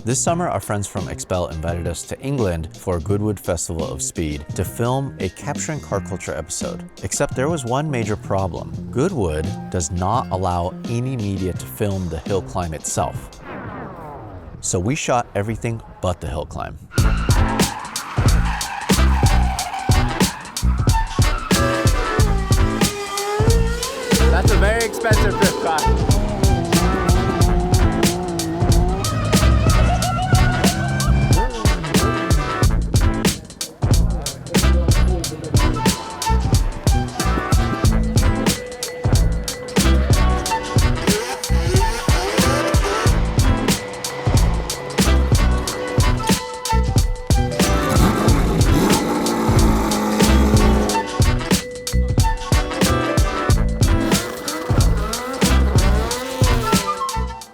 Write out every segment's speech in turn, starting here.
This summer, our friends from Expel invited us to England for Goodwood Festival of Speed to film a Capturing Car Culture episode. Except there was one major problem. Goodwood does not allow any media to film the hill climb itself. So we shot everything but the hill climb. That's a very expensive drift car.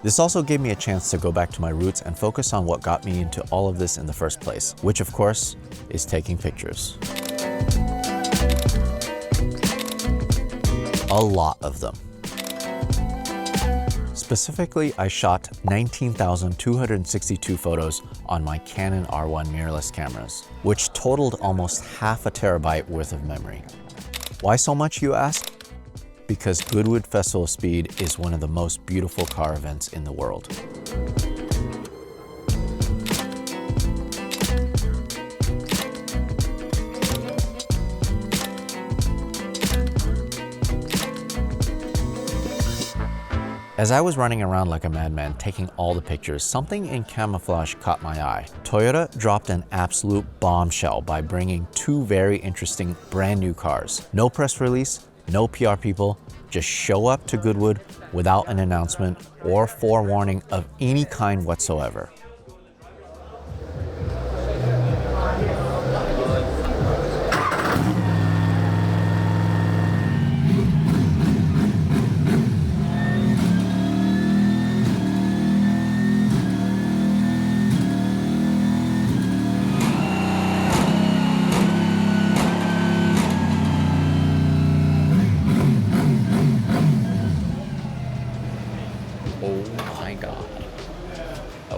This also gave me a chance to go back to my roots and focus on what got me into all of this in the first place, which of course is taking pictures. A lot of them. Specifically, I shot 19,262 photos on my Canon R1 mirrorless cameras, which totaled almost half a terabyte worth of memory. Why so much, you ask? Because Goodwood Festival of Speed is one of the most beautiful car events in the world. As I was running around like a madman taking all the pictures, something in camouflage caught my eye. Toyota dropped an absolute bombshell by bringing two very interesting brand new cars. No press release, no PR people, just show up to Goodwood without an announcement or forewarning of any kind whatsoever.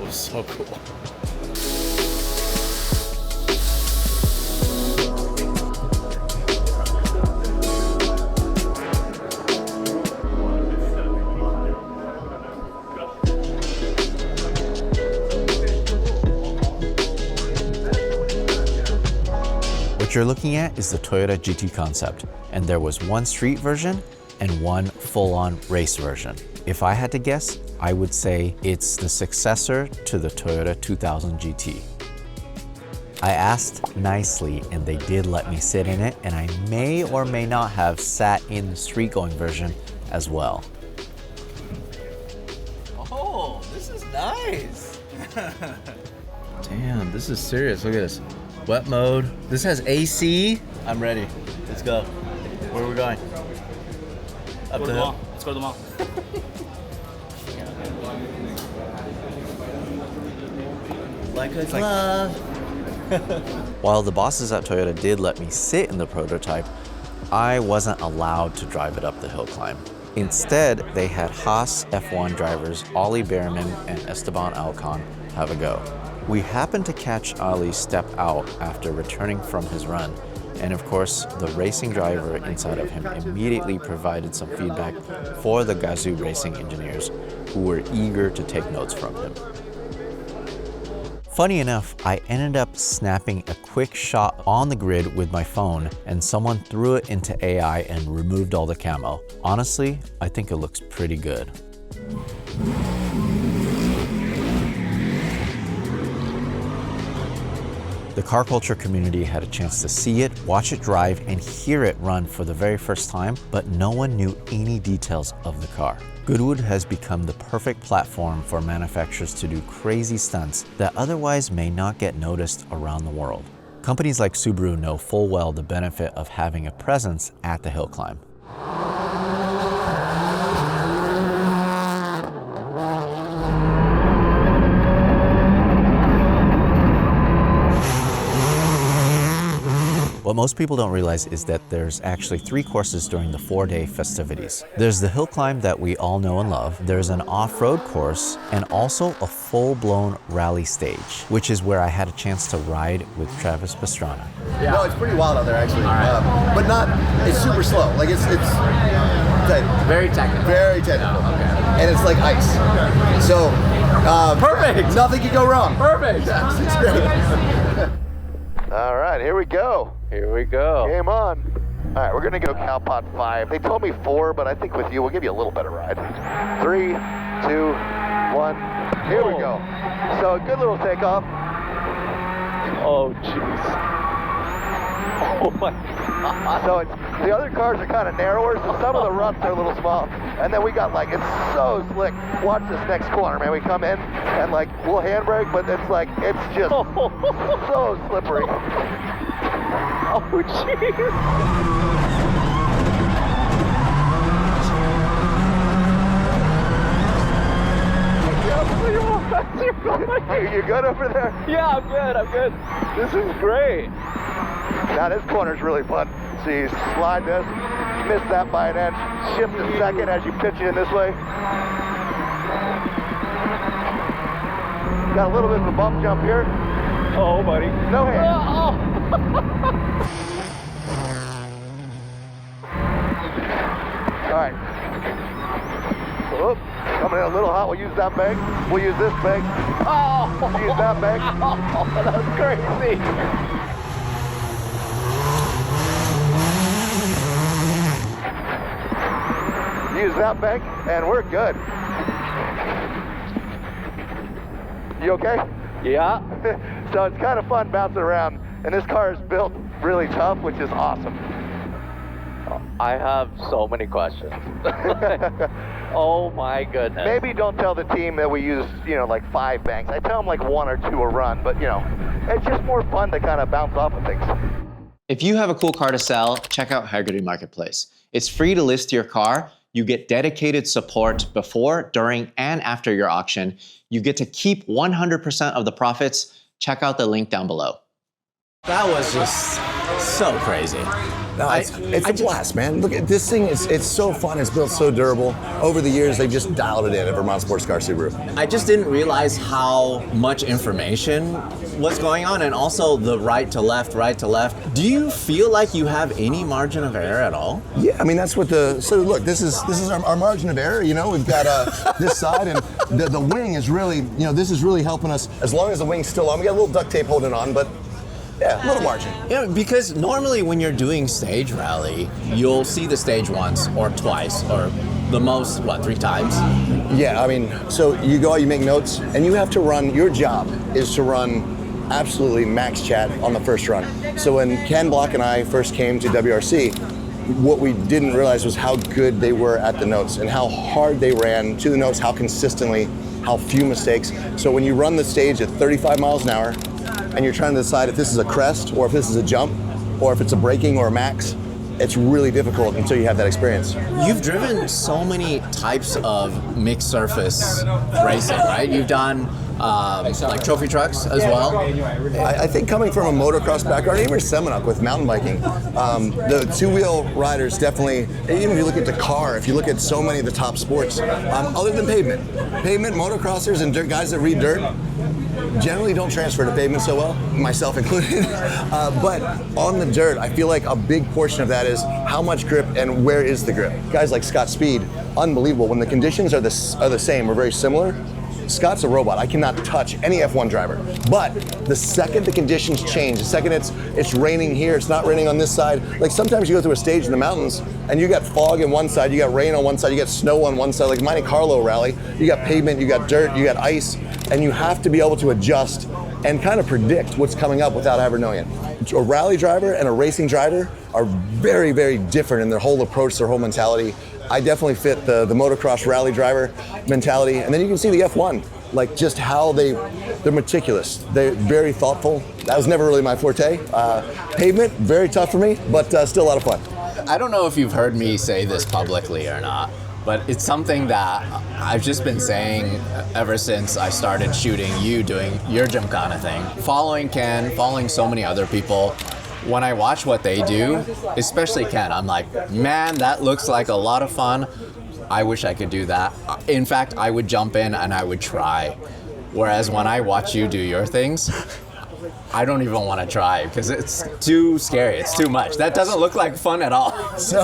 So cool. What you're looking at is the Toyota GT concept, and there was one street version and one full-on race version. If I had to guess, I would say it's the successor to the Toyota 2000 GT. I asked nicely and they did let me sit in it, and I may or may not have sat in the street-going version as well. Oh, this is nice. Damn, this is serious. Look at this. Wet mode. This has AC. I'm ready. Let's go. Where are we going? Up the hill. Let's go to the mall. Like a glove. While the bosses at Toyota did let me sit in the prototype, I wasn't allowed to drive it up the hill climb. Instead, they had Haas F1 drivers Ollie Behrman and Esteban Alcon have a go. We happened to catch Ollie step out after returning from his run, and of course, the racing driver inside of him immediately provided some feedback for the Gazoo racing engineers, who were eager to take notes from him. Funny enough, I ended up snapping a quick shot on the grid with my phone, and someone threw it into AI and removed all the camo. Honestly, I think it looks pretty good. The car culture community had a chance to see it, watch it drive, and hear it run for the very first time, but no one knew any details of the car. Goodwood has become the perfect platform for manufacturers to do crazy stunts that otherwise may not get noticed around the world. Companies like Subaru know full well the benefit of having a presence at the hill climb. What most people don't realize is that there's actually 3 courses during the 4-day festivities. There's the hill climb that we all know and love, there's an off-road course, and also a full-blown rally stage, which is where I had a chance to ride with Travis Pastrana. Yeah. No, it's pretty wild out there actually, but not. It's super slow. Like it's very technical. Very technical. Yeah, okay. And it's like ice. So perfect. Nothing could go wrong. Perfect. It's great. All right, here we go. Here we go. Game on. All right, we're gonna go Cowpot 5. They told me 4, but I think with you, we'll give you a little better ride. 3, 2, 1. Here we go. So a good little takeoff. Oh, jeez. Oh my God. So the other cars are kind of narrower, so some of the ruts are a little small. And then we got like, it's so slick. Watch this next corner, man. We come in and like, we'll handbrake, but it's like, it's just so slippery. Oh, jeez. You good over there? Yeah, I'm good. This is great. Now this corner's really fun. So you slide this, miss that by an inch, shift a second as you pitch it in this way. Got a little bit of a bump jump here. Oh, buddy. No hand. All right. Oop, coming in a little hot. We'll use that bank. We'll use this bank. Oh, Use that bank. oh, that's crazy. Use that bank, and we're good. You okay? Yeah. So it's kind of fun bouncing around, and this car is built really tough, which is awesome. I have so many questions. Oh my goodness. Maybe don't tell the team that we use, like 5 banks. I tell them like 1 or 2 a run, but it's just more fun to kind of bounce off of things. If you have a cool car to sell, check out Hagerty Marketplace. It's free to list your car. You get dedicated support before, during, and after your auction. You get to keep 100% of the profits. Check out the link down below. That was just so crazy. No, it's a blast, man. Look at this thing. It's so fun. It's built so durable. Over the years, they've just dialed it in at Vermont Sports Car Subaru. I just didn't realize how much information was going on, and also the right to left. Do you feel like you have any margin of error at all? Yeah, I mean that's what so look. This is our margin of error. We've got this side, and the wing is really this is really helping us. As long as the wing's still on, we got a little duct tape holding on, but. Yeah, a little margin. Yeah, because normally when you're doing stage rally, you'll see the stage once or twice or the most, 3 times? Yeah, I mean, so you go out, you make notes, and you have to run, your job is to run absolutely max chat on the first run. So when Ken Block and I first came to WRC, what we didn't realize was how good they were at the notes and how hard they ran to the notes, how consistently, how few mistakes. So when you run the stage at 35 miles an hour, and you're trying to decide if this is a crest or if this is a jump or if it's a braking or a max, it's really difficult until you have that experience. You've driven so many types of mixed surface racing, right? You've done like trophy trucks as well. I think coming from a motocross background, even Seminole with mountain biking, the 2-wheel riders definitely, even if you look at the car, if you look at so many of the top sports, other than pavement, motocrossers and guys that read dirt, generally don't transfer to pavement so well, myself included. But on the dirt, I feel like a big portion of that is how much grip and where is the grip. Guys like Scott Speed, unbelievable. When the conditions are the same or very similar, Scott's a robot. I cannot touch any F1 driver. But the second the conditions change, the second it's raining here, it's not raining on this side. Like sometimes you go through a stage in the mountains and you got fog on one side, you got rain on one side, you got snow on one side, like Monte Carlo rally, you got pavement, you got dirt, you got ice, and you have to be able to adjust and kind of predict what's coming up without ever knowing it. A rally driver and a racing driver are very, very different in their whole approach, their whole mentality. I definitely fit the motocross rally driver mentality. And then you can see the F1, like just how they're meticulous. They're very thoughtful. That was never really my forte. Pavement, very tough for me, but still a lot of fun. I don't know if you've heard me say this publicly or not, but it's something that I've just been saying ever since I started shooting you doing your Gymkhana thing. Following Ken, following so many other people, when I watch what they do, especially Ken, I'm like, man, that looks like a lot of fun. I wish I could do that. In fact, I would jump in and I would try. Whereas when I watch you do your things, I don't even want to try because it's too scary. It's too much. That doesn't look like fun at all. So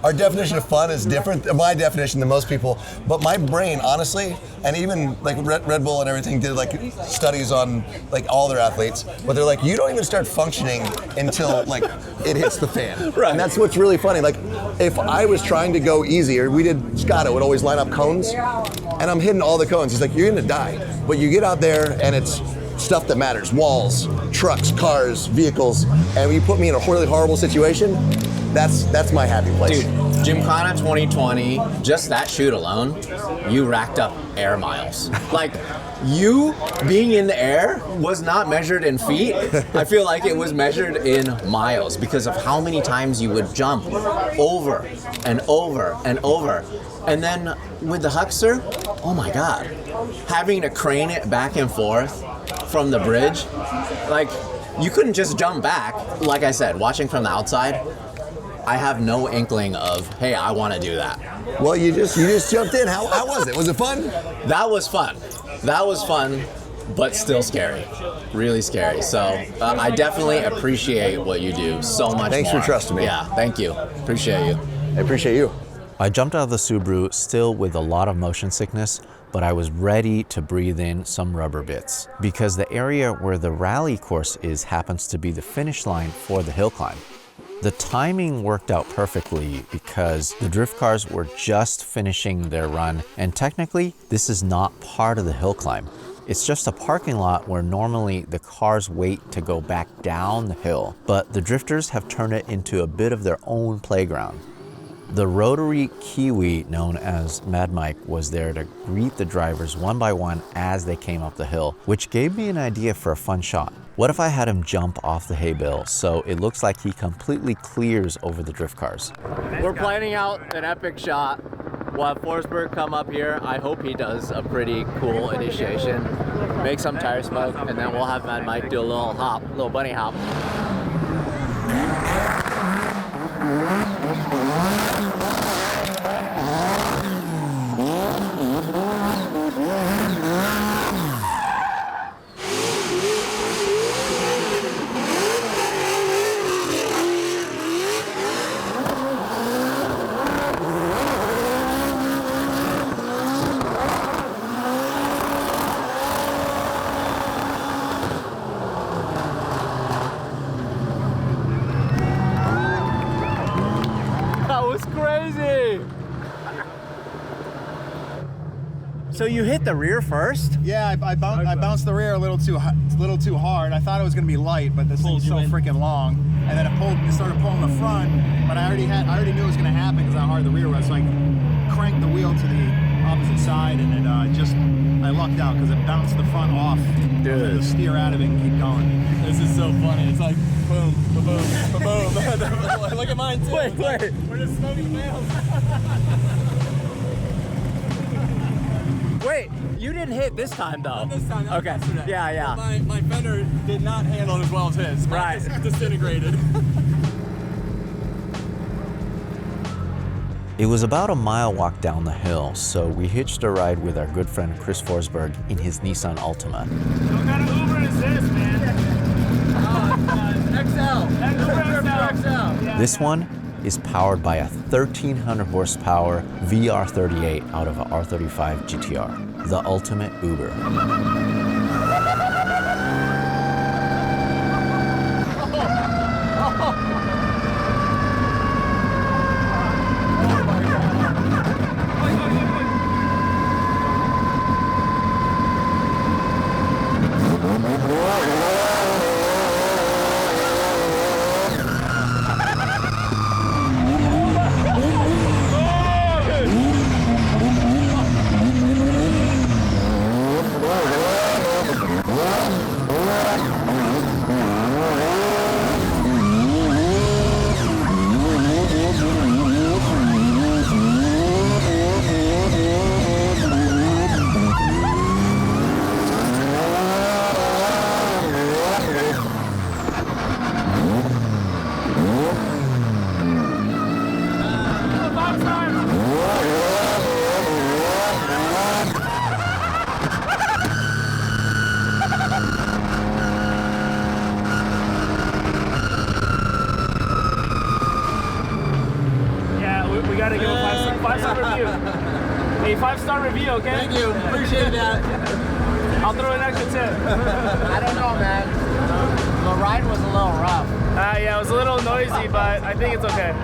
our definition of fun is different, my definition than most people, but my brain, honestly, and even like Red Bull and everything did like studies on like all their athletes, but they're like, you don't even start functioning until like it hits the fan. Right. And that's what's really funny. Like if I was trying to go easier, Scotto would always line up cones, and I'm hitting all the cones. He's like, you're gonna die. But you get out there and it's stuff that matters, walls, trucks, cars, vehicles, and when you put me in a really horrible situation, that's my happy place. Dude, Gymkhana 2020, just that shoot alone, you racked up air miles. Like, you being in the air was not measured in feet. I feel like it was measured in miles because of how many times you would jump over and over and over. And then with the Huckster, oh my God, having to crane it back and forth from the bridge, like, you couldn't just jump back. Like I said, watching from the outside, I have no inkling of, hey, I want to do that. Well, you just jumped in. How was it? Was it fun? That was fun. That was fun, but still scary. Really scary. So I definitely appreciate what you do so much. Thanks more. for trusting me. Yeah, thank you. Appreciate you. I appreciate you. I jumped out of the Subaru still with a lot of motion sickness, but I was ready to breathe in some rubber bits because the area where the rally course is happens to be the finish line for the hill climb. The timing worked out perfectly because the drift cars were just finishing their run, and technically this is not part of the hill climb. It's just a parking lot where normally the cars wait to go back down the hill, but the drifters have turned it into a bit of their own playground. The rotary Kiwi known as Mad Mike was there to greet the drivers one by one as they came up the hill, which gave me an idea for a fun shot. What if I had him jump off the hay bale so it looks like he completely clears over the drift cars? We're planning out an epic shot. We'll have Forsberg come up here. I hope he does a pretty cool initiation, make some tire smoke, and then we'll have Mad Mike do a little hop, little bunny hop. So you hit the rear first? Yeah, I bounced the rear a little too hard. I thought it was gonna be light, but this thing's so freaking long. And then it started pulling the front, but I already knew it was gonna happen because how hard the rear was. So I cranked the wheel to the opposite side, and it I lucked out because it bounced the front off. Dude, I had to steer out of it and keep going. This is so funny. It's like boom, boom, boom. Look at mine too. Wait. We're just smoking nails. Wait, you didn't hit this time though. Not this time. Okay. Yesterday. Yeah. My fender did not handle it as well as his. Right. Mine just disintegrated. It was about a mile walk down the hill, so we hitched a ride with our good friend Chris Forsberg in his Nissan Altima. What kind of Uber is this, man? XL. This one is powered by a 1,300 horsepower VR38 out of a R35 GTR, the ultimate Uber. on review, okay? Thank you. Appreciate that. I'll throw an extra tip. I don't know, man. The ride was a little rough. Yeah, it was a little noisy, but I think it's okay.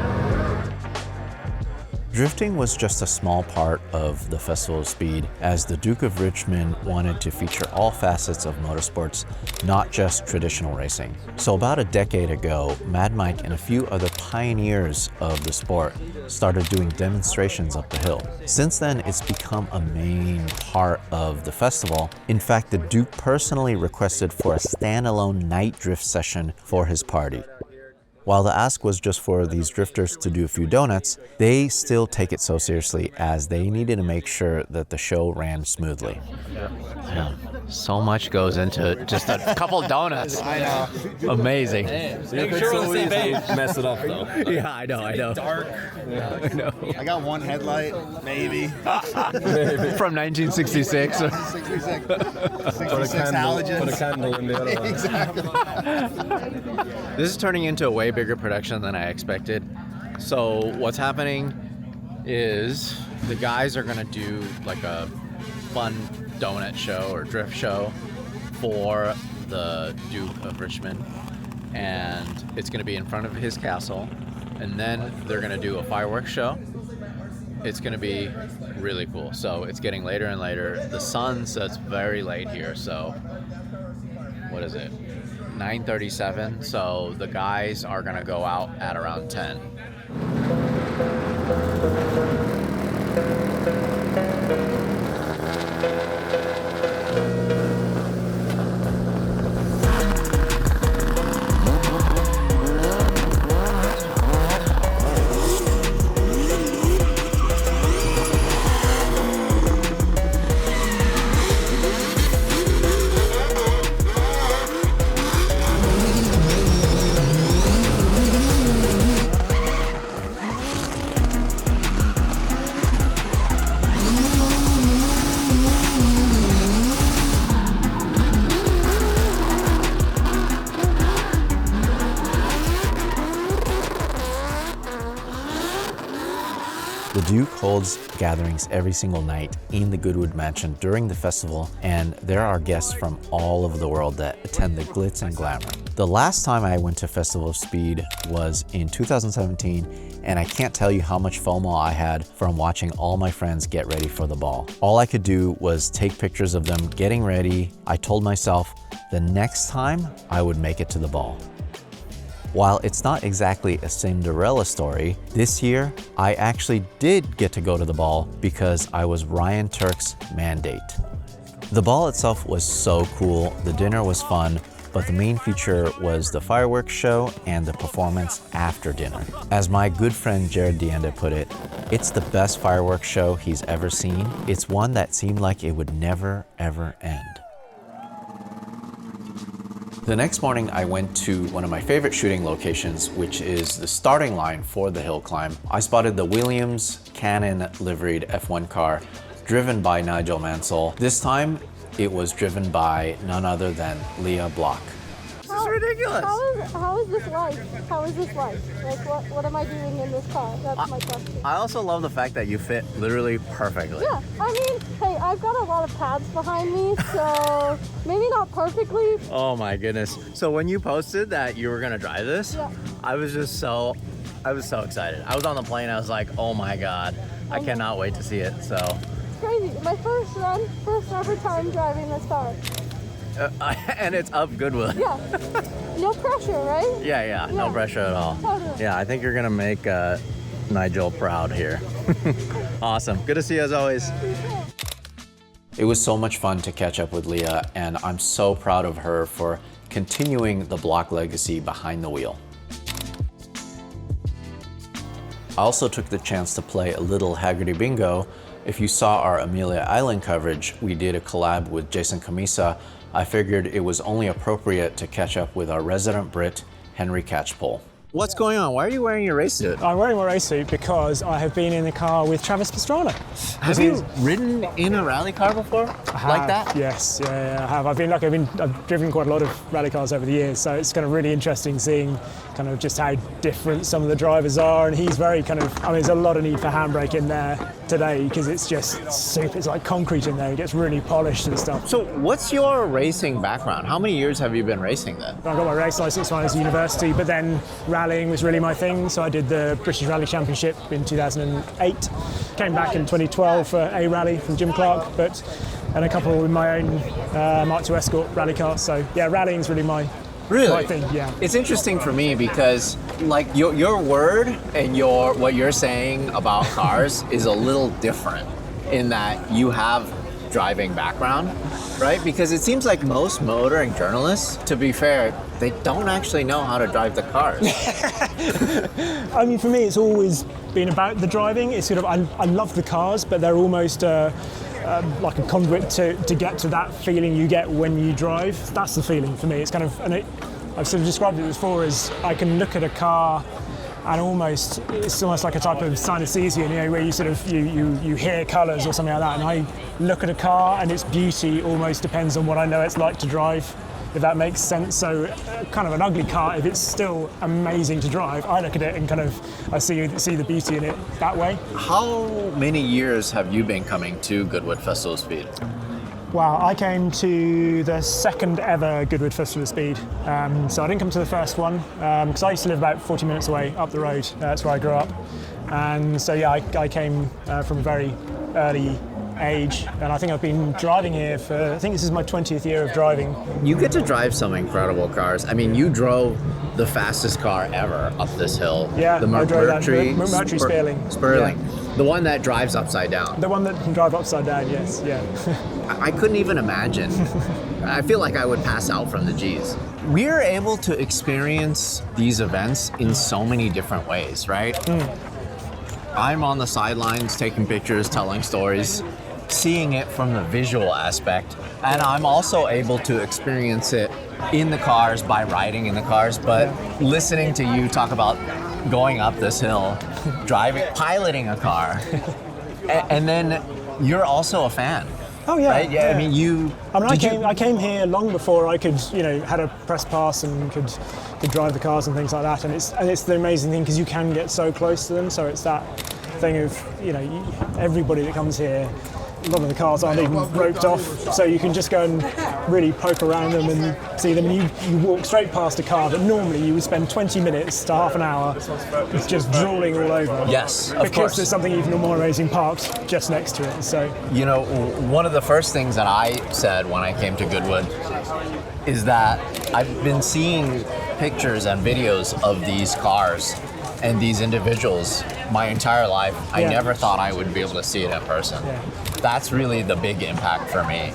Drifting was just a small part of the Festival of Speed, as the Duke of Richmond wanted to feature all facets of motorsports, not just traditional racing. So about a decade ago, Mad Mike and a few other pioneers of the sport started doing demonstrations up the hill. Since then, it's become a main part of the festival. In fact, the Duke personally requested for a standalone night drift session for his party. While the ask was just for these drifters to do a few donuts, they still take it so seriously, as they needed to make sure that the show ran smoothly. Yeah. So much goes into just a couple donuts. I know. Amazing. Make sure we're on the same page. Mess it up though. Yeah, I know. Dark. I know. I got one headlight, maybe. From 1966. 66 halogens. Put a candle in the other one. Exactly. This is turning into a way bigger production than I expected. So what's happening is the guys are gonna do like a fun donut show or drift show for the Duke of Richmond, and it's gonna be in front of his castle, and then they're gonna do a fireworks show. It's gonna be really cool. So it's getting later and later. The sun sets very late here, so what is it? 9:37, so the guys are gonna go out at around 10. The Duke holds gatherings every single night in the Goodwood Mansion during the festival, and there are guests from all over the world that attend the glitz and glamour. The last time I went to Festival of Speed was in 2017, and I can't tell you how much FOMO I had from watching all my friends get ready for the ball. All I could do was take pictures of them getting ready. I told myself the next time I would make it to the ball. While it's not exactly a Cinderella story, this year I actually did get to go to the ball because I was Ryan Turk's mandate. The ball itself was so cool, the dinner was fun, but the main feature was the fireworks show and the performance after dinner. As my good friend Jared Deanda put it, it's the best fireworks show he's ever seen. It's one that seemed like it would never, ever end. The next morning, I went to one of my favorite shooting locations, which is the starting line for the hill climb. I spotted the Williams Cannon liveried F1 car driven by Nigel Mansell. This time, it was driven by none other than Leah Block. This is ridiculous. How is this life? How is this life? Like, what am I doing in this car? That's my question. I also love the fact that you fit literally perfectly. Yeah, I mean, hey, I've got a lot of pads behind me, so maybe not perfectly. Oh my goodness. So when you posted that you were gonna drive this, Yeah. I was so excited. I was on the plane, I was like, oh my God, I cannot wait to see it, so. It's crazy. My first run, first ever time driving this car. And it's up Goodwood. Yeah. No pressure, right? Yeah, no Yeah. pressure at all. Totally. Yeah, I think you're gonna make Nigel proud here. Awesome, good to see you as always. It was so much fun to catch up with Leah, and I'm so proud of her for continuing the Block legacy behind the wheel. I also took the chance to play a little Hagerty bingo. If you saw our Amelia Island coverage, we did a collab with Jason Cammisa. I figured it was only appropriate to catch up with our resident Brit, Henry Catchpole. What's going on? Why are you wearing your race suit? I'm wearing my race suit because I have been in the car with Travis Pastrana. Have you ridden in a rally car before? Like that? Yes, yeah, I have. I've driven quite a lot of rally cars over the years, so it's kind of really interesting seeing kind of just how different some of the drivers are. And he's very kind of, I mean, there's a lot of need for handbrake in there today because it's just super, it's like concrete in there. It gets really polished and stuff. So what's your racing background? How many years have you been racing then? I got my race license when I was at university, but then rallying was really my thing. So I did the British Rally Championship in 2008. Came back in 2012 for a rally from Jim Clark, and a couple with my own Mark II Escort rally cars. So yeah, rallying's really my thing. Yeah. It's interesting for me because like your word and what you're saying about cars is a little different in that you have driving background, right? Because it seems like most motoring journalists, to be fair, they don't actually know how to drive the cars. I mean, for me, it's always been about the driving. It's sort of, I love the cars, but they're almost like a conduit to get to that feeling you get when you drive. That's the feeling for me. It's kind of, I've sort of described it before as I can look at a car and it's almost like a type of synesthesia, where you sort of, you hear colours or something like that, and I look at a car and its beauty almost depends on what I know it's like to drive, if that makes sense. So kind of an ugly car, if it's still amazing to drive, I look at it and kind of, I see the beauty in it that way. How many years have you been coming to Goodwood Festival of Speed? Wow, I came to the second ever Goodwood Festival of Speed. So I didn't come to the first one, because I used to live about 40 minutes away up the road. That's where I grew up. And so yeah, I came from a very early age, and I think I've been driving here I think this is my 20th year of driving. You get to drive some incredible cars. I mean, you drove the fastest car ever up this hill. Yeah, the I drove that. Mercury Sperling. Yeah. The one that drives upside down. The one that can drive upside down, yes, yeah. I couldn't even imagine. I feel like I would pass out from the G's. We're able to experience these events in so many different ways, right? I'm on the sidelines taking pictures, telling stories, seeing it from the visual aspect, and I'm also able to experience it in the cars by riding in the cars, but listening to you talk about going up this hill, driving, piloting a car, and then you're also a fan. Oh yeah, right? Yeah. I mean, I came here long before I could, had a press pass and could drive the cars and things like that. And it's the amazing thing because you can get so close to them. So it's that thing of, everybody that comes here, a lot of the cars aren't even roped off, so you can just go and really poke around them and see them. And you walk straight past a car that normally you would spend 20 minutes to half an hour just drooling all over. Yes, of course. Because there's something even more amazing parked just next to it. So one of the first things that I said when I came to Goodwood is that I've been seeing pictures and videos of these cars and these individuals my entire life. I never thought I would be able to see it in person. That's really the big impact for me.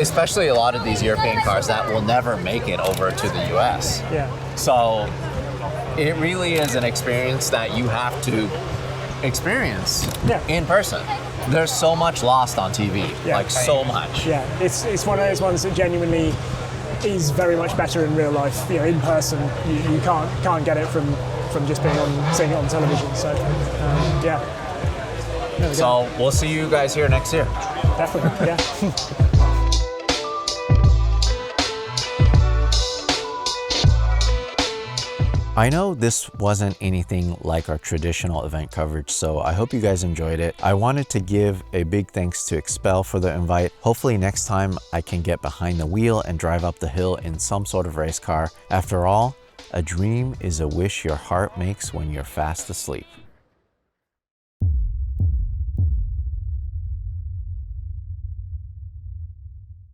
Especially a lot of these European cars that will never make it over to the US. So it really is an experience that you have to experience in person. There's so much lost on TV, so much. It's one of those ones that genuinely is very much better in real life. In person, you can't get it from just seeing it on television. So So we'll see you guys here next year. Definitely, yeah. I know this wasn't anything like our traditional event coverage, so I hope you guys enjoyed it. I wanted to give a big thanks to Expel for the invite. Hopefully next time I can get behind the wheel and drive up the hill in some sort of race car. After all, a dream is a wish your heart makes when you're fast asleep.